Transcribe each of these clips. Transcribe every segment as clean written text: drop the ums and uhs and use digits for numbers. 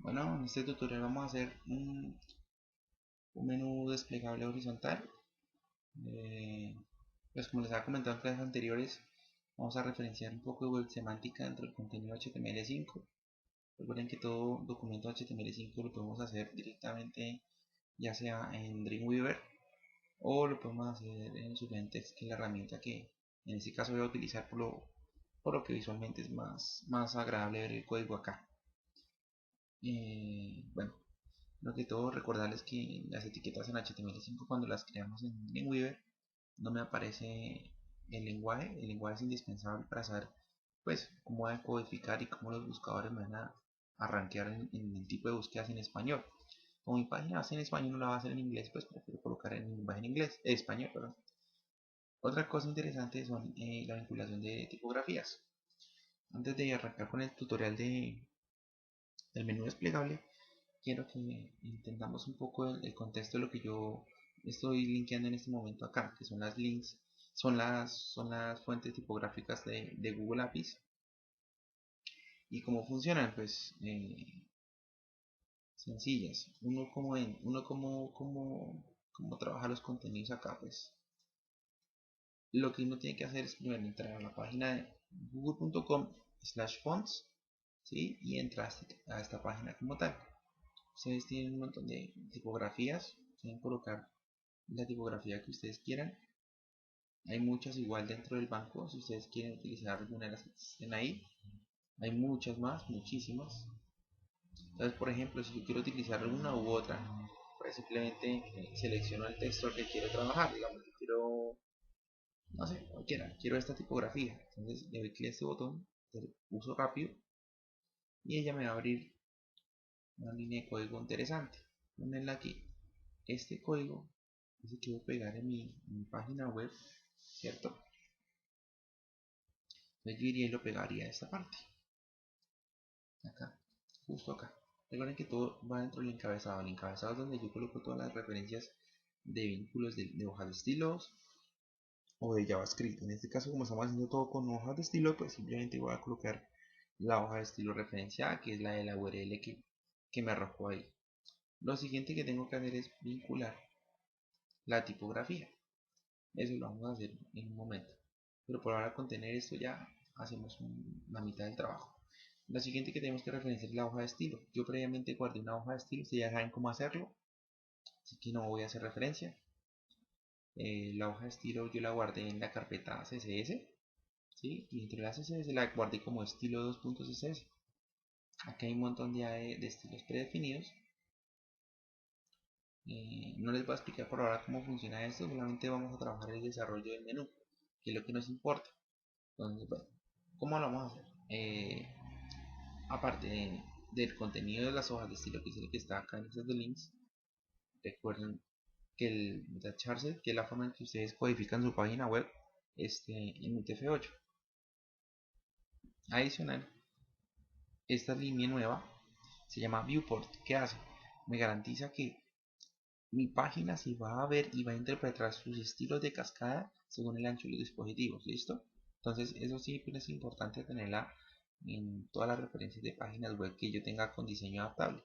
Bueno, en este tutorial vamos a hacer un menú desplegable horizontal. Eh, pues como les había comentado en clases anteriores, vamos a referenciar un poco de web semántica dentro del contenido HTML5. Recuerden que todo documento HTML5 lo podemos hacer directamente, ya sea en Dreamweaver o lo podemos hacer en Sublime-Text, que es la herramienta que en este caso voy a utilizar por lo que visualmente es más agradable ver el código acá. Bueno, lo que todo recordarles que las etiquetas en HTML5 cuando las creamos en Weaver no me aparece el lenguaje es indispensable para saber pues cómo codificar y cómo los buscadores me van a rankear en el tipo de búsquedas en español. Como mi página va a ser en español, no la va a hacer en inglés, pues prefiero colocar en lenguaje en inglés, español, perdón. Otra cosa interesante son la vinculación de tipografías. Antes de arrancar con el tutorial del menú desplegable, quiero que entendamos un poco el contexto de lo que yo estoy linkeando en este momento acá, que son las links, son las fuentes tipográficas de Google APIs. Y cómo funcionan, pues sencillas. Uno como trabaja los contenidos acá, pues lo que uno tiene que hacer es primero entrar a la página de google.com/fonts, ¿sí? Y entrar a esta página como tal. Ustedes tienen un montón de tipografías, pueden colocar la tipografía que ustedes quieran. Hay muchas igual dentro del banco, si ustedes quieren utilizar alguna de las que estén ahí. Hay muchas más, muchísimas. Entonces, por ejemplo, si yo quiero utilizar una u otra, pues simplemente selecciono el texto que quiero trabajar. Digamos que quiero, no sé, cualquiera, quiero esta tipografía. Entonces le doy clic a este botón, uso rápido, y ella me va a abrir una línea de código interesante. Ponerla aquí. Este código es el que voy a pegar en mi página web, ¿cierto? Entonces yo iría y lo pegaría a esta parte, acá, justo acá. Recuerden que todo va dentro del encabezado. El encabezado es donde yo coloco todas las referencias de vínculos de hojas de estilos o de JavaScript. En este caso, como estamos haciendo todo con hojas de estilo, pues simplemente voy a colocar la hoja de estilo referenciada, que es la de la URL que me arrojó ahí. Lo siguiente que tengo que hacer es vincular la tipografía. Eso lo vamos a hacer en un momento. Pero por ahora con tener esto ya hacemos la mitad del trabajo. Lo siguiente que tenemos que referenciar es la hoja de estilo. Yo previamente guardé una hoja de estilo, ustedes ya saben cómo hacerlo, así que no voy a hacer referencia. La hoja de estilo yo la guardé en la carpeta CSS, ¿sí? Y entre la CSS la guardé como estilo 2.css. Aquí hay un montón de estilos predefinidos. No les voy a explicar por ahora cómo funciona esto, solamente vamos a trabajar el desarrollo del menú, que es lo que nos importa. Entonces, bueno, ¿cómo lo vamos a hacer? Aparte del contenido de las hojas de estilo, que es el que está acá en estos de links, recuerden que el metacharset, que es la forma en que ustedes codifican su página web, en UTF-8. Adicional, esta línea nueva se llama viewport. ¿Qué hace? Me garantiza que mi página se va a ver y va a interpretar sus estilos de cascada según el ancho de los dispositivos. ¿Listo? Entonces eso sí pues, es importante tenerla en todas las referencias de páginas web que yo tenga con diseño adaptable.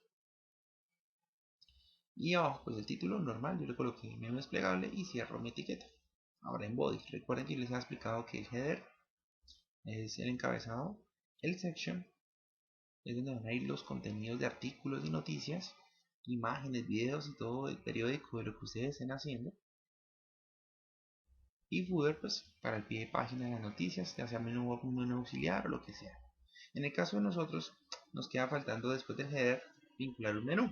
Y abajo pues el título normal, yo le coloqué menú desplegable y cierro mi etiqueta. Ahora en body, recuerden que les he explicado que el header es el encabezado, el section es donde van a ir los contenidos de artículos y noticias, imágenes, videos y todo el periódico de lo que ustedes estén haciendo. Y footer pues para el pie de página de las noticias, ya sea menú auxiliar o lo que sea. En el caso de nosotros nos queda faltando después del header vincular un menú,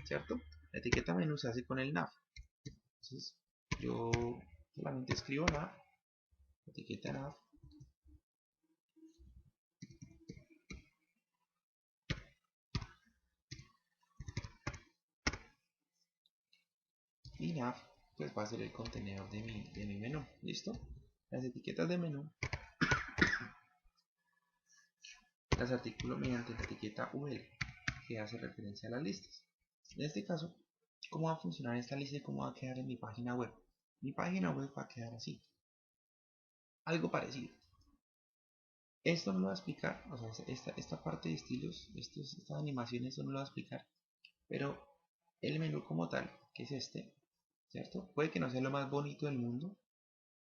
¿cierto? La etiqueta menú se hace con el nav. Entonces yo solamente escribo nav, etiqueta nav, y nav pues va a ser el contenedor de mi menú. ¿Listo? Las etiquetas de menú las articulo mediante la etiqueta UL, que hace referencia a las listas. En este caso, ¿cómo va a funcionar esta lista y cómo va a quedar en mi página web? Mi página web va a quedar así, algo parecido. Esto no lo va a explicar, o sea, esta parte de estilos, estas animaciones, eso no lo va a explicar, pero el menú como tal, que es este, ¿cierto? Puede que no sea lo más bonito del mundo,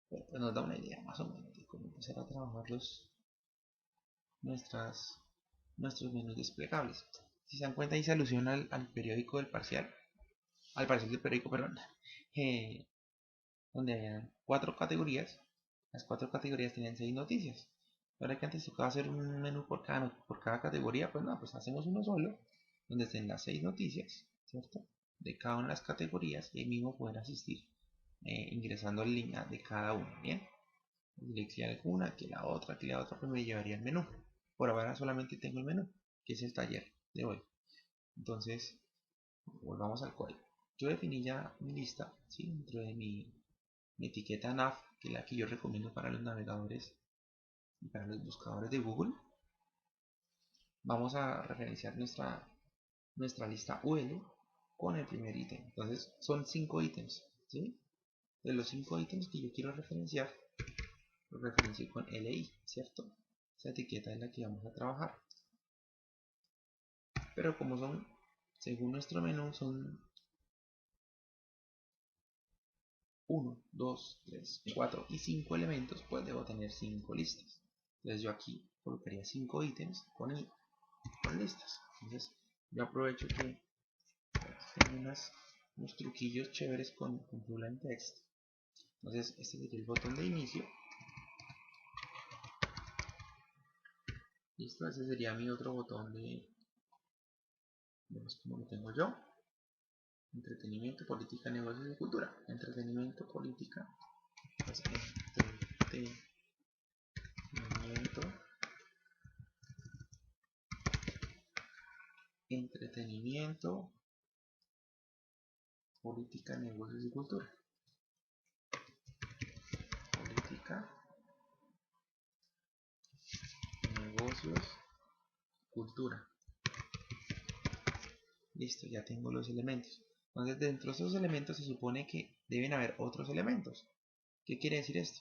pero pues nos da una idea más o menos de cómo empezar a trabajar nuestras, nuestros menús desplegables. Si se dan cuenta, ahí se alusiona al periódico del parcial, al parcial del periódico, perdón, eh, donde habían 4 categorías. Las 4 categorías tenían 6 noticias. Ahora que antes tocaba hacer un menú por cada categoría, pues no, pues hacemos uno solo, donde estén las 6 noticias, ¿cierto? De cada una de las categorías y ahí mismo pueden asistir ingresando en línea de cada una, ¿bien? Le clic alguna, aquí la otra, pues me llevaría el menú. Por ahora solamente tengo el menú, que es el taller de hoy. Entonces, volvamos al código. Yo definí ya mi lista, ¿sí? Dentro de mi etiqueta nav, que es la que yo recomiendo para los navegadores y para los buscadores de Google. Vamos a referenciar nuestra lista UL con el primer ítem. Entonces son 5 ítems, ¿sí? De los 5 ítems que yo quiero referenciar, los referencio con LI, ¿cierto? Esa etiqueta es la que vamos a trabajar. Pero como son, según nuestro menú, son 1, 2, 3, 4 y 5 elementos, pues debo tener 5 listas. Entonces yo aquí colocaría 5 ítems con listas. Entonces yo aprovecho que tengo unos truquillos chéveres con Full Text. Entonces este sería el botón de inicio. Listo, ese sería mi otro botón de, vemos cómo lo tengo yo. Entretenimiento, política, negocios y cultura. Entretenimiento, política, pues, entretenimiento, política, negocios y cultura. Política, negocios, cultura. Listo, ya tengo los elementos. Entonces dentro de esos elementos se supone que deben haber otros elementos. ¿Qué quiere decir esto?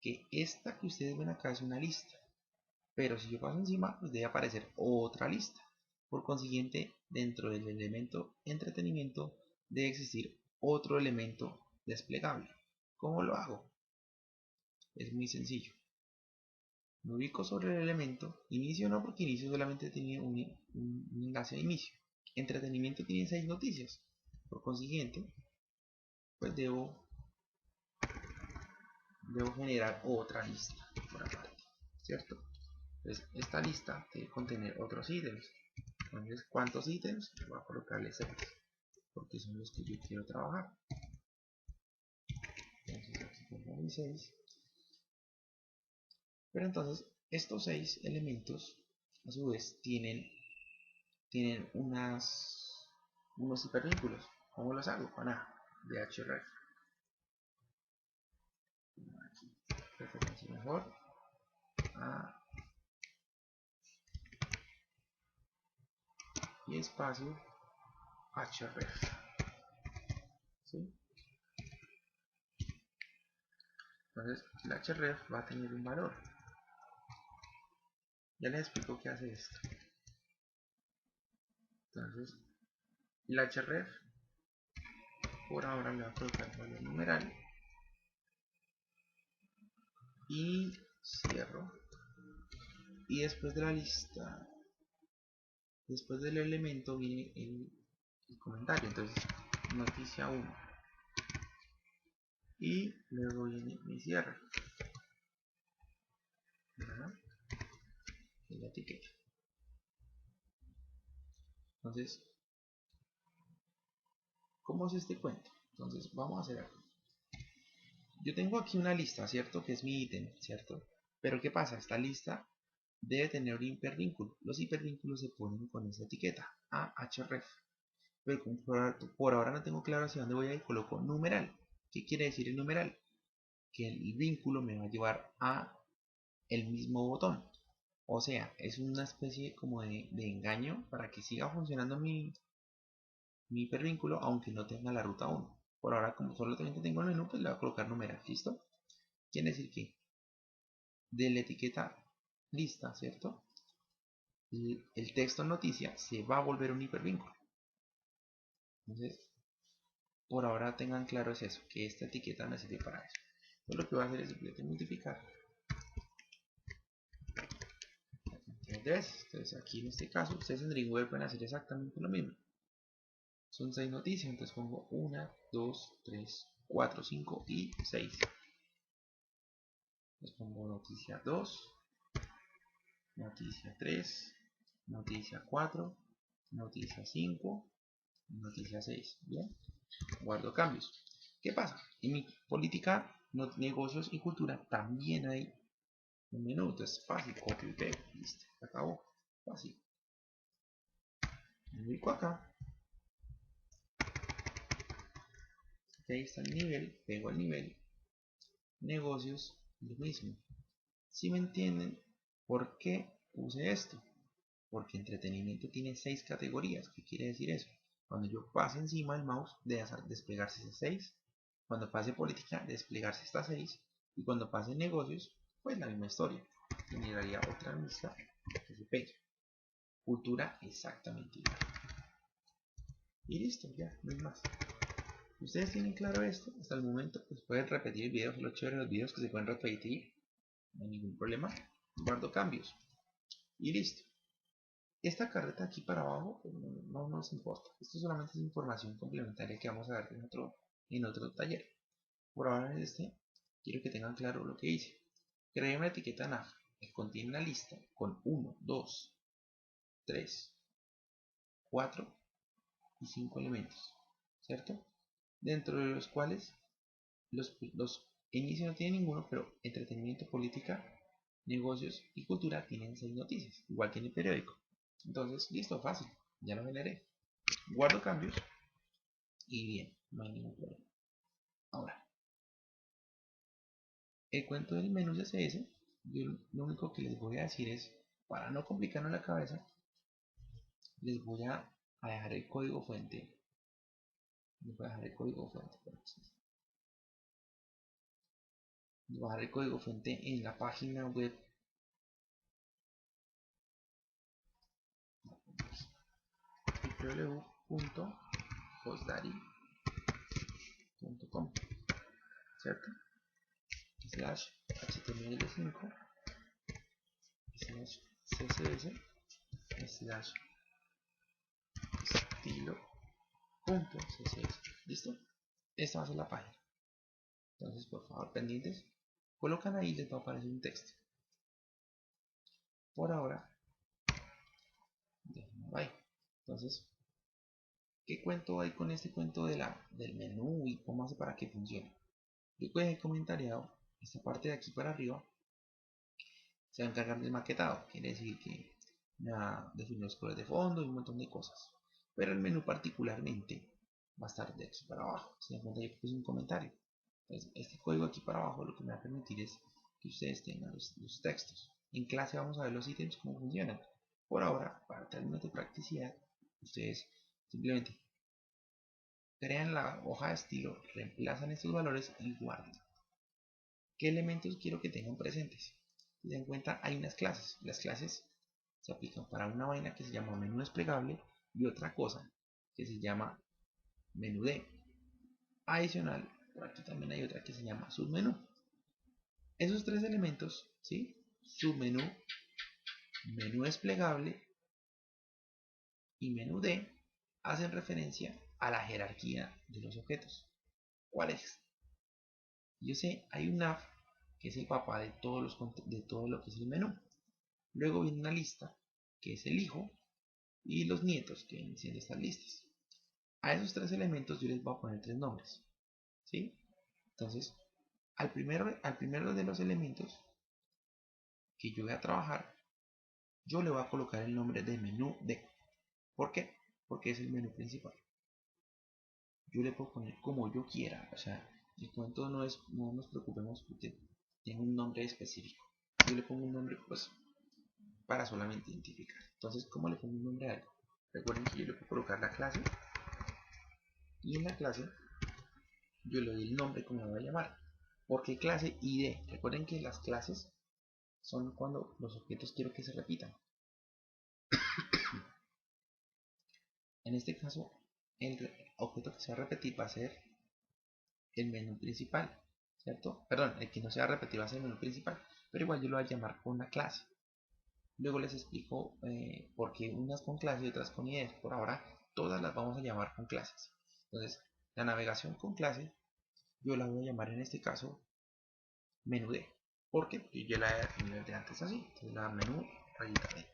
Que esta que ustedes ven acá es una lista, pero si yo paso encima, pues debe aparecer otra lista. Por consiguiente, dentro del elemento entretenimiento debe existir otro elemento desplegable. ¿Cómo lo hago? Es muy sencillo. Me ubico sobre el elemento, inicio no, porque inicio solamente tiene un enlace de inicio. Entretenimiento tiene 6 noticias. Por consiguiente, pues debo generar otra lista por aparte, ¿cierto? Entonces esta lista debe contener otros ítems. Entonces, ¿cuántos ítems? Voy a colocarle 6, porque son los que yo quiero trabajar. Entonces aquí pongo 6. Pero entonces, estos 6 elementos, a su vez, tienen unos hipervínculos. ¿Cómo los hago? Con A, href. Aquí, referencia mejor. A y espacio href. ¿Sí? Entonces, el href va a tener un valor. Ya les explico qué hace esto. Entonces, el href por ahora le va a colocar el valor numeral y cierro. Y después de la lista, después del elemento viene el comentario. Entonces, noticia 1. Y luego viene mi cierre. Y la etiqueta. Entonces, ¿cómo es este cuento? Entonces, vamos a hacer algo. Yo tengo aquí una lista, ¿cierto? Que es mi ítem, ¿cierto? Pero ¿qué pasa? Esta lista debe tener un hipervínculo. Los hipervínculos se ponen con esa etiqueta, ahref. Pero como por ahora no tengo claro hacia dónde voy a ir, coloco numeral. ¿Qué quiere decir el numeral? Que el vínculo me va a llevar a el mismo botón. O sea, es una especie como de engaño para que siga funcionando mi hipervínculo aunque no tenga la ruta 1. Por ahora, como solamente tengo el menú, pues le voy a colocar numeral. ¿Listo? Quiere decir que de la etiqueta lista, ¿cierto? El texto noticia se va a volver un hipervínculo. Entonces, por ahora tengan claro es eso, que esta etiqueta me sirve para eso. Entonces lo que voy a hacer es simplemente multiplicar la cantidad de veces. Entonces aquí en este caso, ustedes en Dreamweaver pueden hacer exactamente lo mismo. Son 6 noticias, entonces pongo 1, 2, 3, 4, 5 y 6. Les pongo noticia 2, noticia 3, noticia 4, noticia 5, noticia 6. Bien, guardo cambios. ¿Qué pasa? En mi política, negocios y cultura también hay un menú. Entonces, fácil, copio y pego. Listo, se acabó. Fácil. Me ubico acá. Aquí está el nivel, pego el nivel. Negocios, lo mismo. Si me entienden, ¿por qué puse esto? Porque entretenimiento tiene 6 categorías. ¿Qué quiere decir eso? Cuando yo pase encima del mouse, debe desplegarse esas 6. Cuando pase política, desplegarse estas 6. Y cuando pase negocios, pues la misma historia. Generaría otra lista que se pegue. Cultura exactamente igual. Y listo, ya, no hay más. Ustedes tienen claro esto hasta el momento, pues pueden repetir el video. Lo chévere de los videos que se pueden repetir, no hay ningún problema. Guardo cambios y listo. Esta carreta aquí para abajo pues no nos importa. Esto solamente es información complementaria que vamos a ver en otro taller. Por ahora en este quiero que tengan claro lo que hice. Creé una etiqueta nav que contiene una lista con 1, 2, 3, 4 y 5 elementos, ¿cierto? Dentro de los cuales los inicio no tienen ninguno, pero entretenimiento, política, negocios y cultura tienen 6 noticias, igual que en el periódico. Entonces, listo, fácil, ya lo generé. Guardo cambios y bien, no hay ningún problema. Ahora, el cuento del menú CSS, yo lo único que les voy a decir es, para no complicarnos la cabeza, les voy a dejar el código fuente. Les voy a dejar el código fuente por aquí. Les voy a dejar el código fuente en la página web www.hostdaddy.com, ¿cierto? Slash html5 slash css slash estilo.css. ¿Listo? Esta va a ser la página. Entonces, por favor, pendientes, colocan ahí, les va a aparecer un texto. Por ahora, déjenlo ahí. Entonces, ¿qué cuento hay con este cuento del menú y cómo hace para que funcione? Yo he comentariado esta parte de aquí para arriba se va a encargar del maquetado, quiere decir que me va a definir los colores de fondo y un montón de cosas. Pero el menú particularmente va a estar de aquí para abajo. Se dan cuenta que puse un comentario. Entonces, este código aquí para abajo lo que me va a permitir es que ustedes tengan los textos. En clase vamos a ver los ítems cómo funcionan. Por ahora, para términos de practicidad, ustedes simplemente crean la hoja de estilo, reemplazan estos valores y guardan. ¿Qué elementos quiero que tengan presentes? Si se dan cuenta, hay unas clases. Las clases se aplican para una vaina que se llama menú desplegable y otra cosa que se llama menú D. Adicional, por aquí también hay otra que se llama submenú. Esos tres elementos, ¿sí? Submenú, menú desplegable y menú D hacen referencia a la jerarquía de los objetos. ¿Cuál es? Yo sé, hay un nav que es el papá de todo lo que es el menú. Luego viene una lista que es el hijo y los nietos que vienen siendo estas listas. A esos tres elementos yo les voy a poner tres nombres, ¿sí? Entonces, al primero de los elementos que yo voy a trabajar, yo le voy a colocar el nombre de menú D. ¿Por qué? Porque es el menú principal. Yo le puedo poner como yo quiera, o sea, el cuento no nos preocupemos porque tiene un nombre específico. Yo le pongo un nombre, pues, para solamente identificar. Entonces, ¿cómo le pongo un nombre a algo? Recuerden que yo le puedo colocar la clase y en la clase yo le doy el nombre como lo voy a llamar. ¿Por qué clase ID? Recuerden que las clases son cuando los objetos quiero que se repitan. En este caso, el objeto que se va a repetir va a ser el menú principal, ¿cierto? Perdón, el que no se va a repetir va a ser el menú principal, pero igual yo lo voy a llamar con una clase. Luego les explico por qué unas con clase y otras con IDs. Por ahora, todas las vamos a llamar con clases. Entonces, la navegación con clase, yo la voy a llamar en este caso menú D, porque yo la he definido desde antes así. Entonces, la menú rayita D.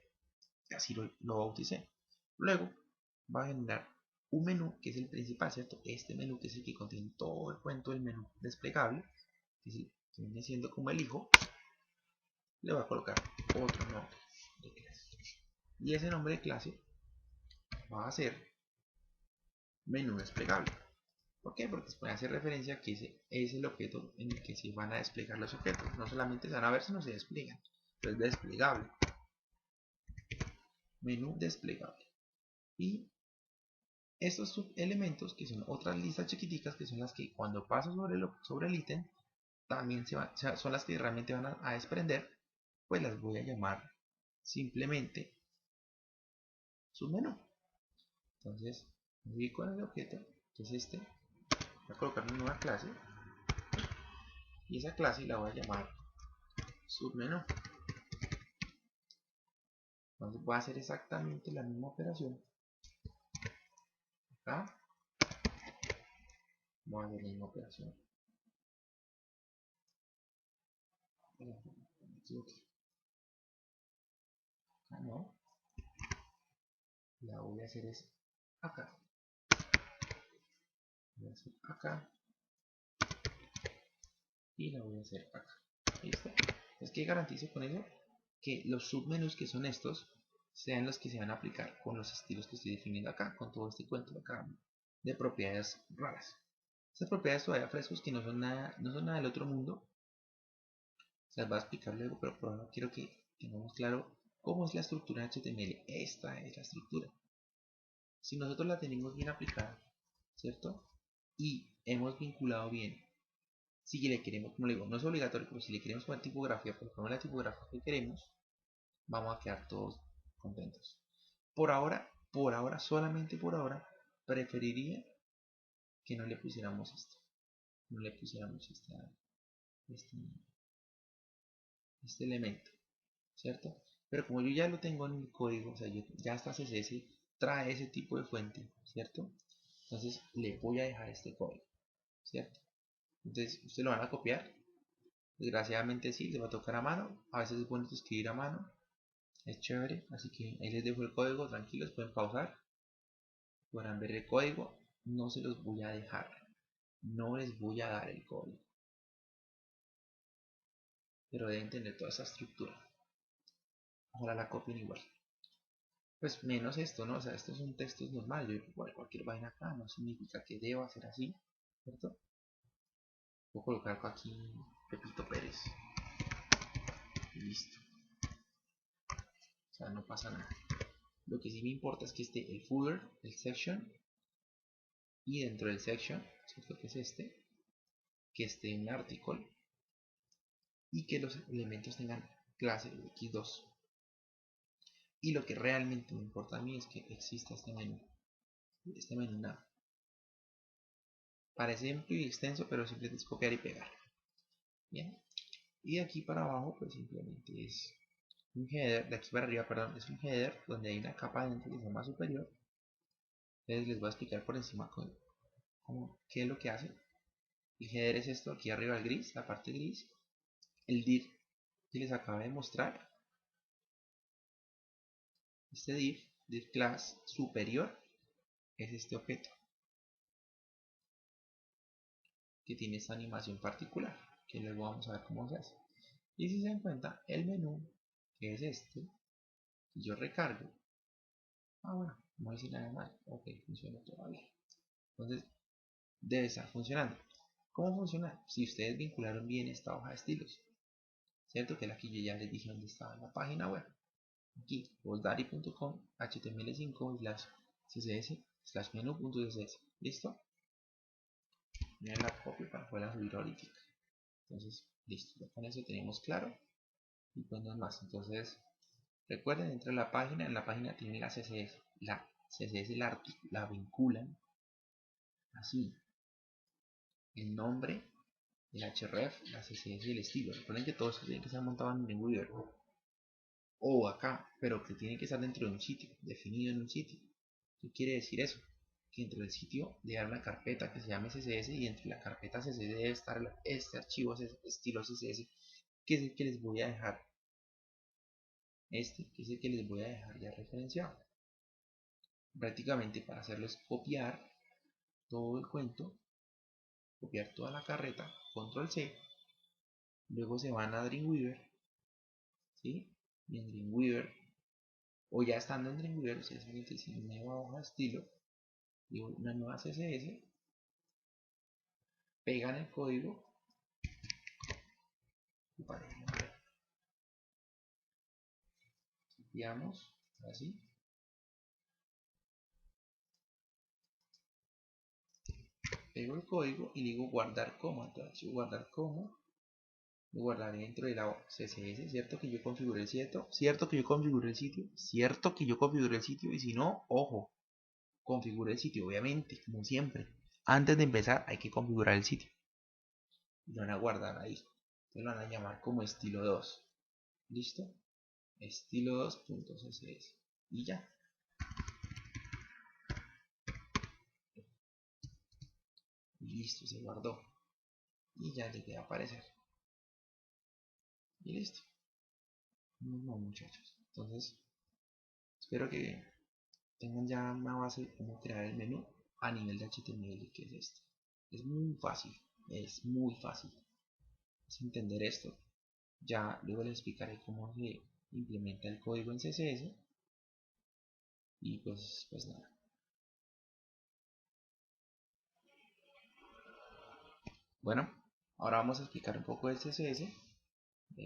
Así lo bauticé. Luego, va a generar un menú que es el principal, ¿cierto? Este menú que es el que contiene todo el cuento del menú desplegable, que, es el, que viene siendo como el hijo, le voy a colocar otro nombre de clase. Y ese nombre de clase va a ser menú desplegable. ¿Por qué? Porque se puede hacer referencia a que ese es el objeto en el que se van a desplegar los objetos. No solamente se van a ver, sino se despliegan. Entonces, desplegable. Menú desplegable. Y estos subelementos, que son otras listas chiquiticas, que son las que cuando paso sobre el ítem, también son las que realmente van a desprender, pues las voy a llamar simplemente submenú. Entonces, voy con el objeto, que es este, voy a colocar una nueva clase, y esa clase la voy a llamar submenú. Entonces voy a hacer exactamente la misma operación. Acá voy a hacer la misma operación. Acá no. La voy a hacer es acá. Voy a hacer acá. Y la voy a hacer acá. ¿Listo? Entonces, ¿qué garantizo con eso? Que los submenús, que son estos, sean los que se van a aplicar con los estilos que estoy definiendo acá, con todo este cuento de acá de propiedades raras. Estas propiedades todavía frescos que no son nada del otro mundo. Se las voy a explicar luego, pero por ahora quiero que tengamos claro cómo es la estructura de HTML. Esta es la estructura. Si nosotros la tenemos bien aplicada, ¿cierto? Y hemos vinculado bien. Si le queremos, como le digo, no es obligatorio, pero si le queremos poner tipografía, pero ponemos la tipografía que queremos, vamos a quedar todos contentos. Por ahora, solamente por ahora, preferiría que no le pusiéramos esto. No le pusiéramos este elemento, ¿cierto? Pero como yo ya lo tengo en el código, o sea, ya esta CSS trae ese tipo de fuente, ¿cierto? Entonces le voy a dejar este código, ¿cierto? Entonces ustedes lo van a copiar. Desgraciadamente sí, les va a tocar a mano. A veces es bueno escribir a mano. Es chévere. Así que ahí les dejo el código. Tranquilos, pueden pausar. Podrán ver el código. No se los voy a dejar. No les voy a dar el código. Pero deben tener toda esa estructura. Ojalá la copien igual. Pues menos esto, ¿no? O sea, esto es un texto normal. Yo igual cualquier vaina acá no significa que deba ser así. ¿Cierto? Voy a colocar aquí Pepito Pérez. Y listo. O sea, no pasa nada. Lo que sí me importa es que esté el footer, el section, y dentro del section, ¿cierto? Que es este, que esté un article y que los elementos tengan clase x2. Y lo que realmente me importa a mí es que exista este menú nada. Parece amplio y extenso, pero simplemente es copiar y pegar. Bien. Y de aquí para abajo, pues simplemente es un header, de aquí para arriba, perdón, es un header donde hay una capa dentro que se llama superior. Entonces les voy a explicar por encima qué es lo que hace. El header es esto, aquí arriba el gris, la parte gris. El div que les acabo de mostrar. Este div class superior, es este objeto que tiene esta animación particular, que luego vamos a ver cómo se hace. Y si se dan cuenta, el menú, que es este, y yo recargo, bueno, no dice nada mal, ok, funciona todavía. Entonces, debe estar funcionando. ¿Cómo funciona? Si ustedes vincularon bien esta hoja de estilos, ¿cierto? Que es la que yo ya les dije dónde estaba en la página web. Aquí, goldaddy.com, html5 css menú.css. ¿Listo? Miren la copia para poder subir ahorita. Entonces, listo. Ya con eso tenemos claro. y pues no es más. Entonces recuerden, dentro de la página, en la página tienen la CSS, la vinculan así, el nombre, el href, la CSS y el estilo. Recuerden que todo eso tiene que ser montado en Dreamweaver o acá, pero que tiene que estar dentro de un sitio, definido en un sitio. ¿Qué quiere decir eso? Que dentro del sitio debe haber una carpeta que se llame CSS y dentro de la carpeta CSS debe estar este archivo estilo CSS, que es el que les voy a dejar, que es el que les voy a dejar ya referenciado. Prácticamente para hacerlo es copiar todo el cuento, copiar toda la carreta, control C, luego se van a Dreamweaver, ¿sí? Y en Dreamweaver, o ya estando en Dreamweaver, ustedes van a decir nueva hoja de estilo y una nueva CSS, pegan el código, copiamos, así, pego el código y digo guardar como. Entonces yo guardar como, lo guardaré dentro de la CSS, cierto que yo configuré el sitio, cierto que yo configuré el sitio, cierto que yo configuré el sitio, y si no, ojo, configure el sitio, obviamente, como siempre. Antes de empezar hay que configurar el sitio. Lo van a guardar ahí. Entonces lo van a llamar como estilo 2. ¿Listo? Estilo 2.css. Y ya. Y listo, se guardó. Y ya le queda aparecer. Y listo. No, muchachos. Entonces, espero que tengan ya una base de cómo crear el menú a nivel de HTML, que es este. Es muy fácil. Es muy fácil. Es entender esto. Ya luego les explicaré cómo se implementa el código en CSS. Y pues nada. Bueno, ahora vamos a explicar un poco del CSS.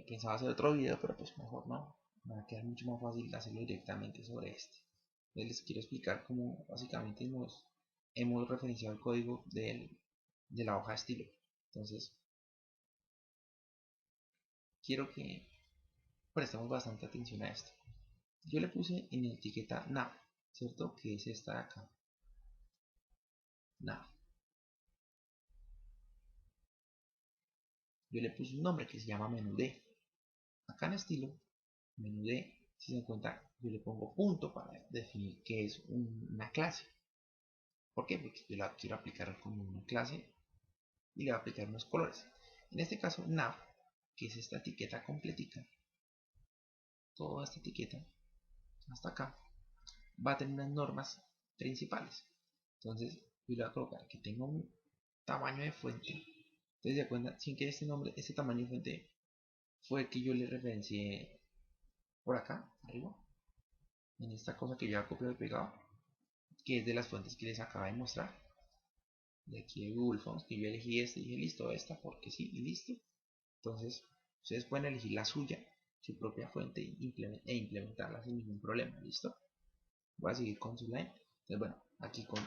Pensaba hacer otro video, pero pues mejor no. Me va a quedar mucho más fácil hacerlo directamente sobre este. Entonces les quiero explicar cómo básicamente hemos referenciado el código de la hoja de estilo. Entonces, quiero que prestemos bastante atención a esto. Yo le puse en la etiqueta nav, ¿cierto? Que es esta de acá. Nav. Yo le puse un nombre que se llama menú D. Acá en estilo, menú D, si se dan cuenta, yo le pongo punto para definir que es una clase. ¿Por qué? Porque yo la quiero aplicar como una clase y le voy a aplicar unos colores. En este caso, nav, que es esta etiqueta completica, toda esta etiqueta, hasta acá, va a tener unas normas principales. Entonces, yo le voy a colocar que tenga un tamaño de fuente. Entonces, se cuenta, sin que este nombre, este tamaño de fuente fue el que yo le referencié por acá, arriba, en esta cosa que yo he copiado y pegado, que es de las fuentes que les acabo de mostrar, de aquí de Google Fonts, que yo elegí este y dije listo, esta porque sí, y listo. Entonces, ustedes pueden elegir la suya, su propia fuente e implementarla sin ningún problema, listo. Voy a seguir con su line. Entonces, bueno, aquí con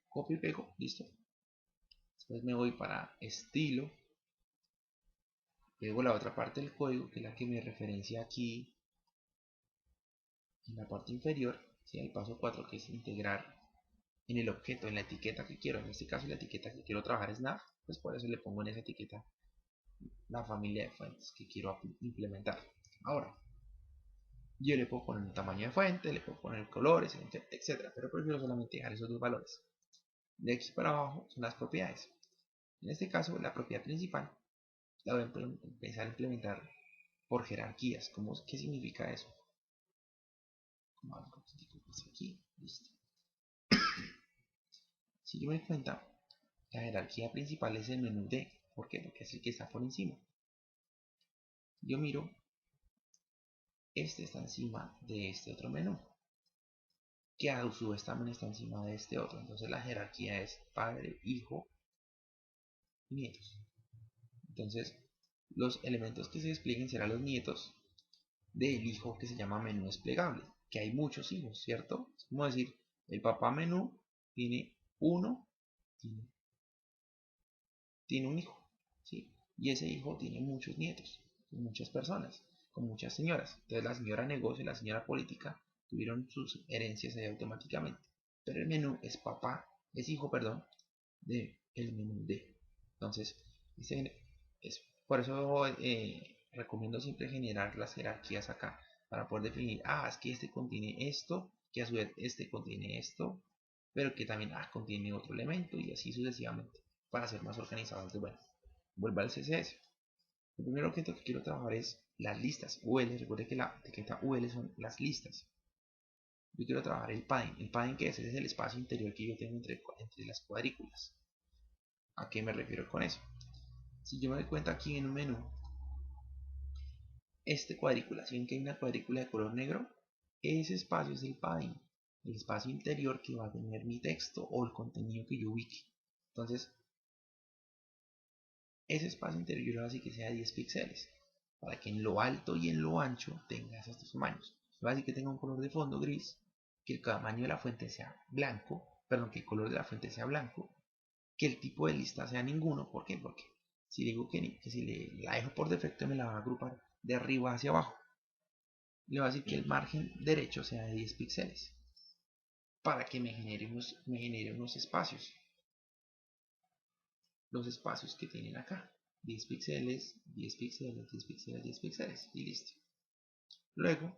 copio y pego, listo. Después me voy para estilo, pego la otra parte del código, que es la que me referencia aquí en la parte inferior, ¿sí? El paso 4, que es integrar en el objeto, en la etiqueta que quiero. En este caso, la etiqueta que quiero trabajar es nav, pues por eso le pongo en esa etiqueta la familia de fuentes que quiero implementar. Ahora, yo le puedo poner un tamaño de fuente, le puedo poner colores, etcétera, pero prefiero solamente dejar esos dos valores. De aquí para abajo son las propiedades. En este caso, la propiedad principal la voy a empezar a implementar por jerarquías. ¿Qué significa eso? Como algo aquí, listo. Si yo me doy cuenta, la jerarquía principal es el menú D. ¿Por qué? Porque es el que está por encima. Yo miro, este está encima de este otro menú, que a su vez también está encima de este otro. Entonces la jerarquía es padre, hijo y nietos. Entonces los elementos que se desplieguen serán los nietos del hijo que se llama menú desplegable, que hay muchos hijos, ¿cierto? Es como decir, el papá menú tiene tiene un hijo, ¿sí? Y ese hijo tiene muchos nietos, muchas personas. con muchas señoras. Entonces la señora negocio y la señora política tuvieron sus herencias ahí automáticamente. Pero el menú es hijo, perdón, de el menú D. Entonces, por eso recomiendo siempre generar las jerarquías acá para poder definir, es que este contiene esto, que a su vez este contiene esto, pero que también contiene otro elemento y así sucesivamente para ser más organizado. Entonces, bueno, vuelvo al CSS. El primer objeto que quiero trabajar es las listas UL. Recuerde que la etiqueta UL son las listas. Yo quiero trabajar el padding. El padding que es el espacio interior que yo tengo entre las cuadrículas. ¿A qué me refiero con eso? Si yo me doy cuenta aquí en un menú, cuadrícula, si ven que hay una cuadrícula de color negro, ese espacio es el padding, el espacio interior que va a tener mi texto o el contenido que yo ubique. Entonces, ese espacio interior yo le voy a decir que sea 10 píxeles, para que en lo alto y en lo ancho tenga esos dos tamaños. Le voy a decir que tenga un color de fondo gris, que el tamaño de la fuente sea blanco, perdón, que el color de la fuente sea blanco, que el tipo de lista sea ninguno. ¿Por qué? Porque si digo que si la dejo por defecto me la va a agrupar de arriba hacia abajo. Le voy a decir que el margen derecho sea de 10 píxeles para que me genere unos espacios. Los espacios que tienen acá. 10 píxeles, 10 píxeles, 10 píxeles, 10 píxeles y listo. Luego,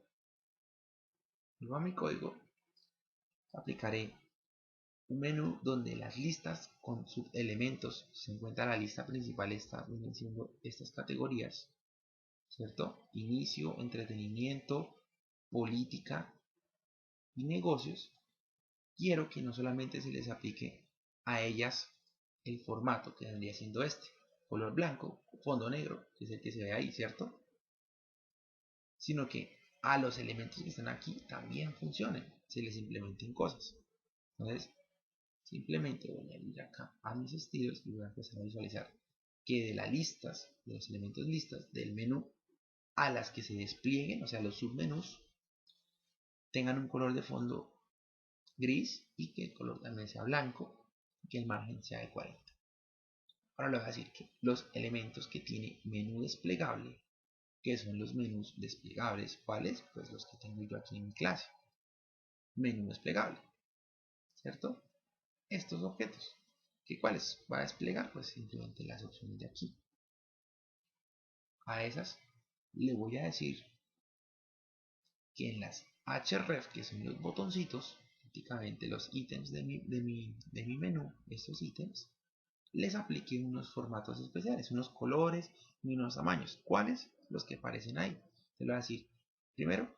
vuelvo a mi código, aplicaré un menú donde las listas con subelementos, se encuentra la lista principal, vienen siendo estas categorías, ¿cierto? Inicio, entretenimiento, política y negocios. Quiero que no solamente se les aplique a ellas el formato que vendría siendo color blanco, fondo negro, que es el que se ve ahí, ¿cierto? Sino que a los elementos que están aquí también funcionen, se les implementen cosas. Entonces, simplemente voy a ir acá a mis estilos y voy a empezar a visualizar que de las listas, de los elementos listas del menú, a las que se desplieguen, o sea, los submenús, tengan un color de fondo gris y que el color también sea blanco y que el margen sea de 40. Ahora le voy a decir que los elementos que tiene menú desplegable, que son los menús desplegables, ¿cuáles? Pues los que tengo yo aquí en mi clase. Menú desplegable, ¿cierto? Estos objetos, ¿que cuáles va a desplegar? Pues simplemente las opciones de aquí. A esas le voy a decir que en las href, que son los botoncitos, prácticamente los ítems de mi menú, estos ítems, les apliqué unos formatos especiales, unos colores y unos tamaños. ¿Cuáles? Los que aparecen ahí. Te lo voy a decir. Primero,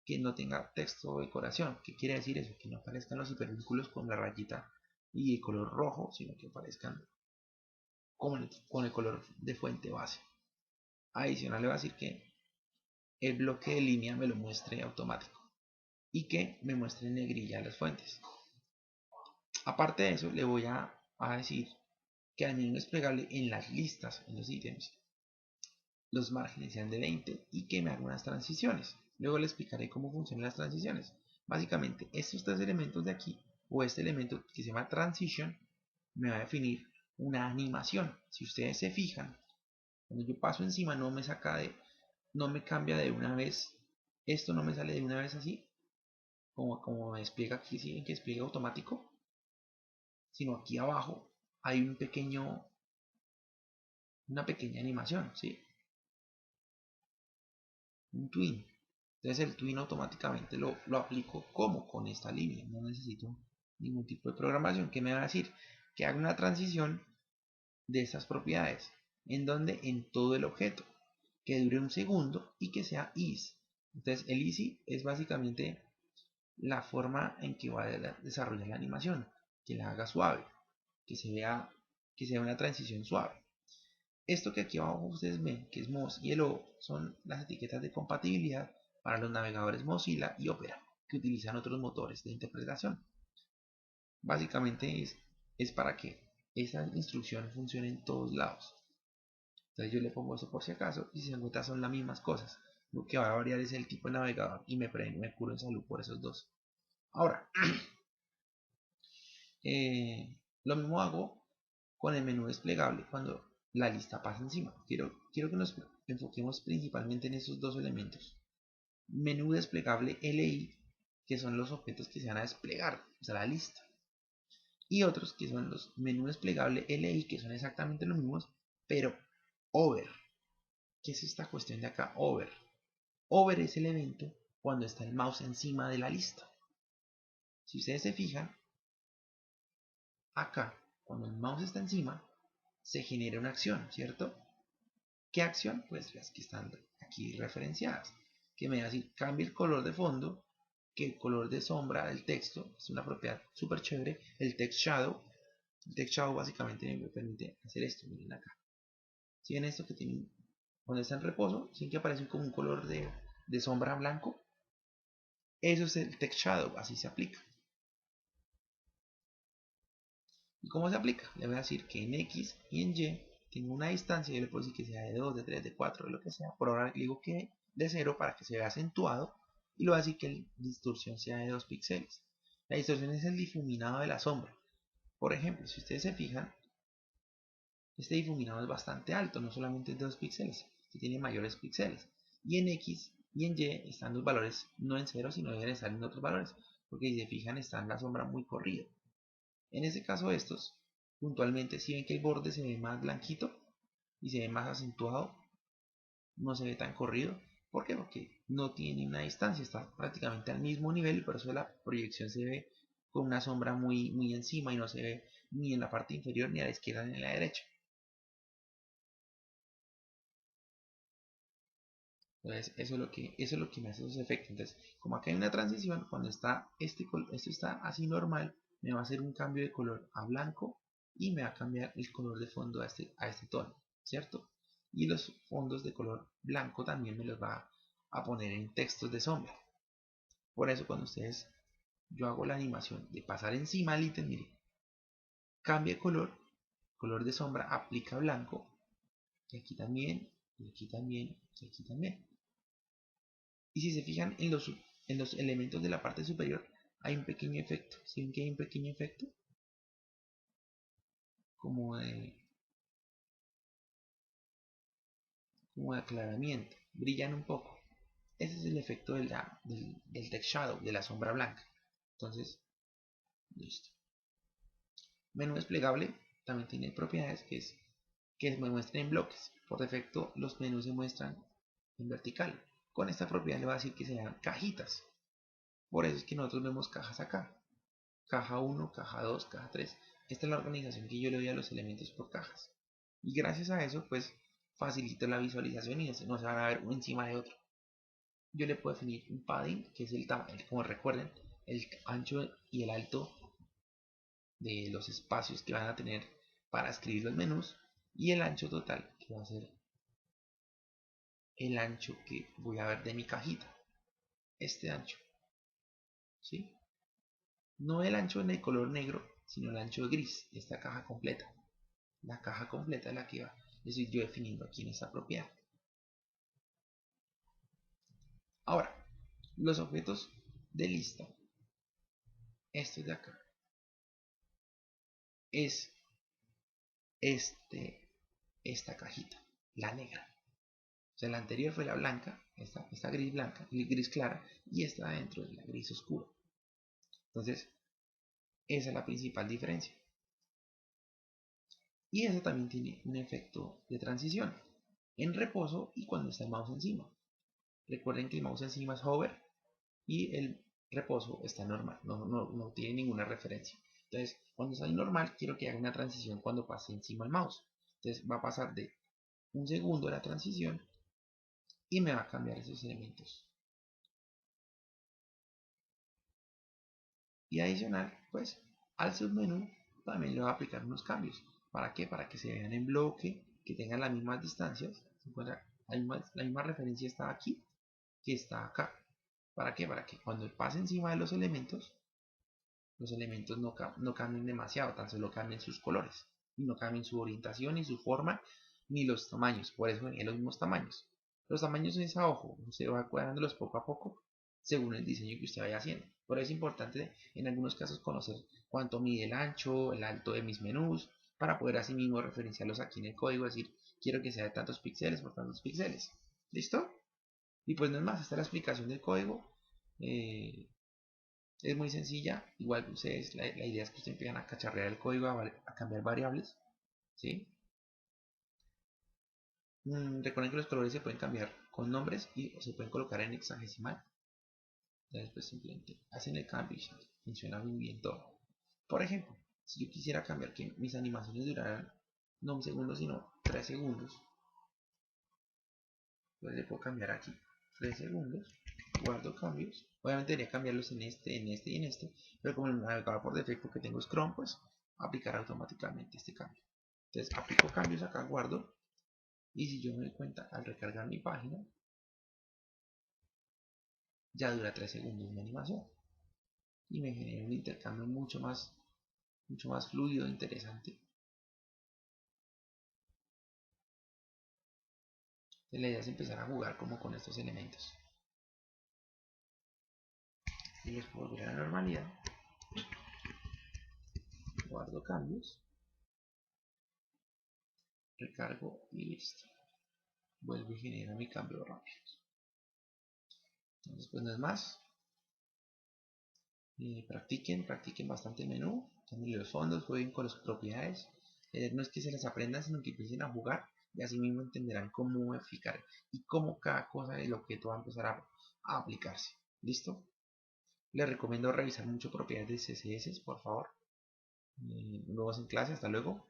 que no tenga texto o decoración. ¿Qué quiere decir eso? Que no aparezcan los hipervínculos con la rayita y el color rojo, sino que aparezcan con el color de fuente base. Adicional, le voy a decir que el bloque de línea me lo muestre automático y que me muestre en negrilla las fuentes. Aparte de eso, le voy a decir que al menú desplegable en las listas, en los ítems, los márgenes sean de 20 y que me haga unas transiciones. Luego le explicaré cómo funcionan las transiciones. Básicamente, estos tres elementos de aquí, o este elemento que se llama transition, me va a definir una animación. Si ustedes se fijan, cuando yo paso encima no me cambia de una vez, esto no me sale de una vez así, como me despliega aquí, ¿sí? Que despliega automático, sino aquí abajo hay una pequeña animación, ¿sí? Un twin. Entonces el twin automáticamente lo aplico como con esta línea. No necesito ningún tipo de programación que me va a decir que haga una transición de estas propiedades. ¿En donde? En todo el objeto. Que dure un segundo y que sea easy. Entonces el easy es básicamente la forma en que va a desarrollar la animación. Que la haga suave. Que sea una transición suave. Esto que aquí abajo ustedes ven, que es Moz y el O, son las etiquetas de compatibilidad para los navegadores Mozilla y Opera, que utilizan otros motores de interpretación. Básicamente es para que esa instrucción funcione en todos lados. Entonces yo le pongo eso por si acaso y si se dan cuenta son las mismas cosas. Lo que va a variar es el tipo de navegador y me curo en salud por esos dos. Ahora, lo mismo hago con el menú desplegable. Cuando la lista pasa encima. Quiero que nos enfoquemos principalmente en esos dos elementos. Menú desplegable LI, que son los objetos que se van a desplegar, o sea, la lista. Y otros que son los menú desplegable LI, que son exactamente los mismos, pero over. ¿Qué es esta cuestión de acá? Over. Over es el evento cuando está el mouse encima de la lista. Si ustedes se fijan, acá, cuando el mouse está encima, se genera una acción, ¿cierto? ¿Qué acción? Pues las que están aquí referenciadas. Que me va a decir, cambia el color de fondo, que el color de sombra del texto, es una propiedad súper chévere, el text shadow. El text shadow básicamente me permite hacer esto, miren acá. Si ven esto que tiene, cuando está en reposo, ¿sí que aparece como un color de sombra blanco? Eso es el text shadow, así se aplica. ¿Y cómo se aplica? Le voy a decir que en X y en Y tengo una distancia, yo le puedo decir que sea de 2, de 3, de 4, de lo que sea. Por ahora le digo que de 0 para que se vea acentuado. Y le voy a decir que la distorsión sea de 2 píxeles. La distorsión es el difuminado de la sombra. Por ejemplo, si ustedes se fijan, este difuminado es bastante alto, no solamente es de 2 píxeles, que tiene mayores píxeles. Y en X y en Y están los valores no en 0, sino deben estar en otros valores. Porque si se fijan, está en la sombra muy corrida. En este caso estos, puntualmente, si ven que el borde se ve más blanquito y se ve más acentuado, no se ve tan corrido. ¿Por qué? Porque no tiene una distancia, está prácticamente al mismo nivel y por eso la proyección se ve con una sombra muy encima y no se ve ni en la parte inferior ni a la izquierda ni a la derecha. Entonces eso es lo que me hace esos efectos. Entonces, como acá hay una transición, cuando está esto está así normal, me va a hacer un cambio de color a blanco y me va a cambiar el color de fondo a este tono, ¿cierto? Y los fondos de color blanco también me los va a poner en textos de sombra. Por eso cuando yo hago la animación de pasar encima del ítem, mire, cambia de color de sombra, aplica blanco, y aquí también, y aquí también, y aquí también. Y si se fijan en los elementos de la parte superior, hay un pequeño efecto. ¿Sí ven que hay un pequeño efecto? Como como de aclaramiento. Brillan un poco. Ese es el efecto del text shadow, de la sombra blanca. Entonces, listo. Menú desplegable también tiene propiedades que me muestren en bloques. Por defecto, los menús se muestran en vertical. Con esta propiedad le va a decir que sean cajitas. Por eso es que nosotros vemos cajas acá. Caja 1, caja 2, caja 3. Esta es la organización que yo le doy a los elementos por cajas. Y gracias a eso, pues, facilito la visualización y no se van a ver uno encima de otro. Yo le puedo definir un padding, que es el tamaño, como recuerden, el ancho y el alto de los espacios que van a tener para escribir los menús, y el ancho total, que va a ser el ancho que voy a ver de mi cajita. Este ancho, ¿sí? No el ancho en el color negro, sino el ancho gris, esta caja completa. La caja completa es la que va. Estoy yo definiendo aquí en esta propiedad. Ahora, los objetos de lista, esto de acá, es esta cajita, la negra. O sea, la anterior fue la blanca, esta gris blanca, y gris clara, y esta adentro es la gris oscura. Entonces, esa es la principal diferencia. Y eso también tiene un efecto de transición en reposo y cuando está el mouse encima. Recuerden que el mouse encima es hover y el reposo está normal, no tiene ninguna referencia. Entonces, cuando está en normal, quiero que haga una transición cuando pase encima el mouse. Entonces, va a pasar de un segundo la transición y me va a cambiar esos elementos. Y adicional, pues, al submenú también le va a aplicar unos cambios. ¿Para qué? Para que se vean en bloque, que tengan las mismas distancias. La misma referencia está aquí que está acá. ¿Para qué? Para que cuando pase encima de los elementos no cambien demasiado, tan solo cambien sus colores, y no cambien su orientación, ni su forma, ni los tamaños. Por eso en los mismos tamaños. Los tamaños es a ojo, se va cuadrándolos poco a poco según el diseño que usted vaya haciendo. Por eso es importante en algunos casos conocer cuánto mide el ancho, el alto de mis menús, para poder así mismo referenciarlos aquí en el código, decir, quiero que sea de tantos píxeles por tantos píxeles. ¿Listo? Y pues no es más, esta es la explicación del código. Es muy sencilla, igual ustedes, la idea es que ustedes empiezan a cacharrear el código, a cambiar variables, ¿sí? Recuerden que los colores se pueden cambiar con nombres y se pueden colocar en hexadecimal. Ya después simplemente hacen el cambio y funciona muy bien todo. Por ejemplo, si yo quisiera cambiar que mis animaciones duraran no un segundo sino 3 segundos, pues le puedo cambiar aquí 3 segundos, guardo cambios. Obviamente debería cambiarlos en este y en este, pero como el navegador por defecto que tengo es Chrome, pues aplicar automáticamente este cambio. Entonces aplico cambios acá, guardo, y si yo me doy cuenta al recargar mi página, ya dura 3 segundos mi animación y me genera un intercambio mucho más fluido e interesante. Entonces, la idea es empezar a jugar como con estos elementos. Y les puedo volver a la normalidad, guardo cambios, recargo y listo. Vuelve y genera mi cambio rápido. Entonces, pues no es más. Practiquen bastante el menú, cambien los fondos, jueguen con las propiedades. No es que se las aprendan, sino que empiecen a jugar y así mismo entenderán cómo modificar y cómo cada cosa del objeto va a empezar a aplicarse. ¿Listo? Les recomiendo revisar mucho propiedades de CSS, por favor. Nos vemos en clase, hasta luego.